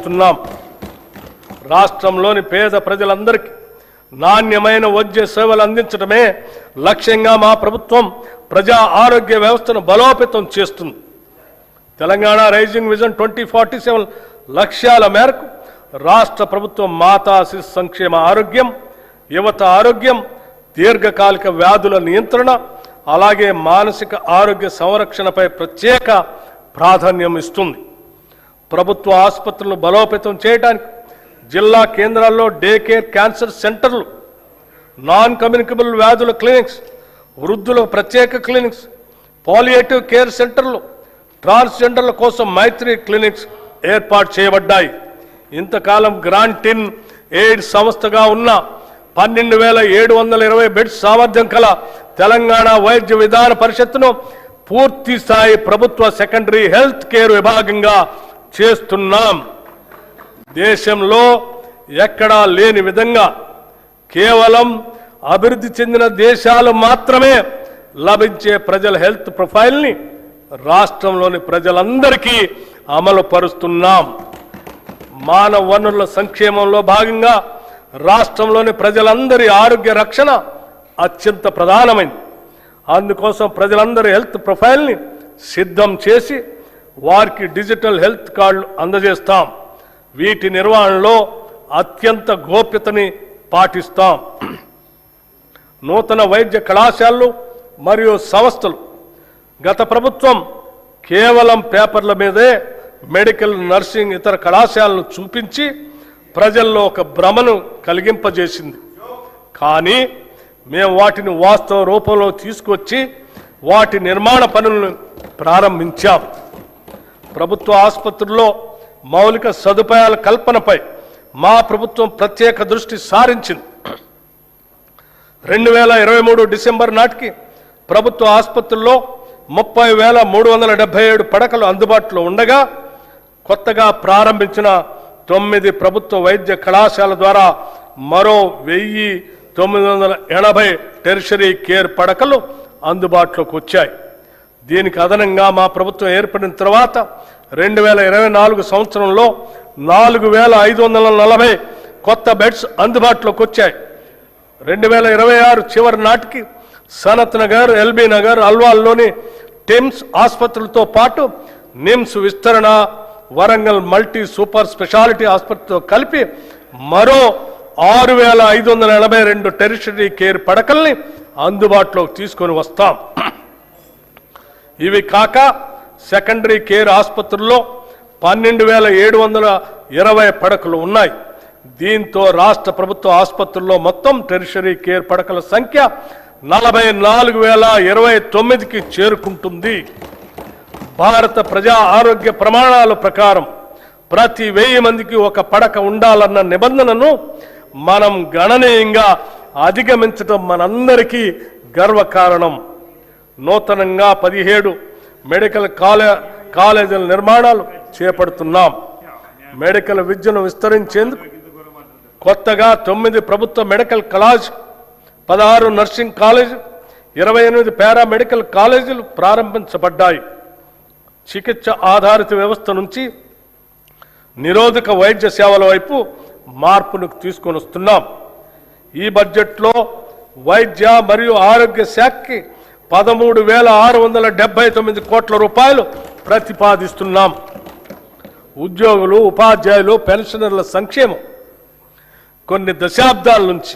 సాగిస్తున్నాం. రాష్ట్రంలోని పేద ప్రజలందరికీ నాణ్యమైన వైద్య సేవలు అందించడమే లక్ష్యంగా మా ప్రభుత్వం ప్రజా ఆరోగ్య వ్యవస్థను బలోపేతం చేస్తుంది. తెలంగాణ రైజింగ్ విజన్ 2047 లక్ష్యాల మేరకు రాష్ట్ర ప్రభుత్వం మాతా శిశు సంక్షేమ ఆరోగ్యం, యువత ఆరోగ్యం, దీర్ఘకాలిక వ్యాధుల నియంత్రణ, అలాగే మానసిక ఆరోగ్య సంరక్షణపై ప్రత్యేక ప్రాధాన్యం ఇస్తుంది. ప్రభుత్వ ఆసుపత్రులను బలోపేతం చేయడానికి జిల్లా కేంద్రాల్లో డే కేర్ క్యాన్సర్ సెంటర్లు, నాన్ కమ్యూనికబుల్ వ్యాధుల క్లినిక్స్, వృద్ధుల ప్రత్యేక క్లినిక్స్, పాలియేటివ్ కేర్ సెంటర్లు, ట్రాన్స్జెండర్ల కోసం మైత్రి క్లినిక్స్ ఏర్పాటు చేయబడ్డాయి. ఇంతకాలం గ్రాంటిన్ ఎయిడ్ సంస్థగా ఉన్న 12,720 బెడ్స్ సామర్థ్యం కల తెలంగాణ వైద్య విధాన పరిషత్తును పూర్తి స్థాయి ప్రభుత్వ సెకండరీ హెల్త్ కేర్ విభాగంగా చేస్తున్నాం. దేశంలో ఎక్కడా లేని విధంగా కేవలం అభివృద్ధి చెందిన దేశాలు మాత్రమే లభించే ప్రజల హెల్త్ ప్రొఫైల్ని రాష్ట్రంలోని ప్రజలందరికీ అమలు పరుస్తున్నాం. మానవ వనరుల సంక్షేమంలో భాగంగా రాష్ట్రంలోని ప్రజలందరి ఆరోగ్య రక్షణ అత్యంత ప్రధానమైంది. అందుకోసం ప్రజలందరి హెల్త్ ప్రొఫైల్ని సిద్ధం చేసి వారికి డిజిటల్ హెల్త్ కార్డులు అందజేస్తాం. వీటి నిర్వహణలో అత్యంత గోప్యతని పాటిస్తాం. నూతన వైద్య కళాశాలలు మరియు సంస్థలు గత ప్రభుత్వం కేవలం పేపర్ల మీదే మెడికల్, నర్సింగ్, ఇతర కళాశాలను చూపించి ప్రజల్లో ఒక భ్రమను కలిగింపజేసింది. కానీ మేము వాటిని వాస్తవ రూపంలో తీసుకొచ్చి వాటి నిర్మాణ పనులను ప్రారంభించాం. ప్రభుత్వ ఆసుపత్రుల్లో మౌలిక సదుపాయాల కల్పనపై మా ప్రభుత్వం ప్రత్యేక దృష్టి సారించింది. 2023 డిసెంబర్ నాటికి ప్రభుత్వ ఆసుపత్రుల్లో 30,377 పడకలు అందుబాటులో ఉండగా కొత్తగా ప్రారంభించిన 9 ప్రభుత్వ వైద్య కళాశాల ద్వారా మరో 1,980 టెరిషరీ కేర్ పడకలు అందుబాటులోకి వచ్చాయి. దీనికి అదనంగా మా ప్రభుత్వం ఏర్పడిన తర్వాత 2024 సంవత్సరంలో 4,540 కొత్త బెడ్స్ అందుబాటులోకి వచ్చాయి. 2026 చివరి నాటికి సనత్ నగర్, ఎల్బీ నగర్, అల్వాల్లోని టిమ్స్ ఆసుపత్రులతో పాటు నిమ్స్ విస్తరణ, వరంగల్ మల్టీ సూపర్ స్పెషాలిటీ ఆసుపత్రితో కలిపి మరో 6,582 టెరిషరీ కేర్ పడకల్ని అందుబాటులోకి తీసుకొని వస్తాం. ఇవి కాక సెకండరీ కేర్ ఆసుపత్రుల్లో 12,720 పడకలు ఉన్నాయి. దీంతో రాష్ట్ర ప్రభుత్వ ఆసుపత్రుల్లో మొత్తం టెరిషరీ కేర్ పడకల సంఖ్య 44,029కి చేరుకుంటుంది. భారత ప్రజా ఆరోగ్య ప్రమాణాల ప్రకారం ప్రతి 1000 మందికి ఒక పడక ఉండాలన్న నిబంధనను మనం గణనీయంగా అధిగమించడం మనందరికీ గర్వకారణం. నూతనంగా 17 మెడికల్ కాలేజీల నిర్మాణాలు చేపడుతున్నాం. మెడికల్ విద్యను విస్తరించేందుకు కొత్తగా 9 ప్రభుత్వ medical college, 16 nursing college, 28 paramedical కాలేజీలు ప్రారంభించబడ్డాయి. చికిత్స ఆధారిత వ్యవస్థ నుంచి నిరోధక వైద్య సేవల వైపు మార్పును తీసుకొని వస్తున్నాం. ఈ బడ్జెట్లో వైద్య మరియు ఆరోగ్య శాఖకి 13,679 కోట్ల రూపాయలు ప్రతిపాదిస్తున్నాం. ఉద్యోగులు, ఉపాధ్యాయులు, పెన్షనర్ల సంక్షేమం కొన్ని దశాబ్దాల నుంచి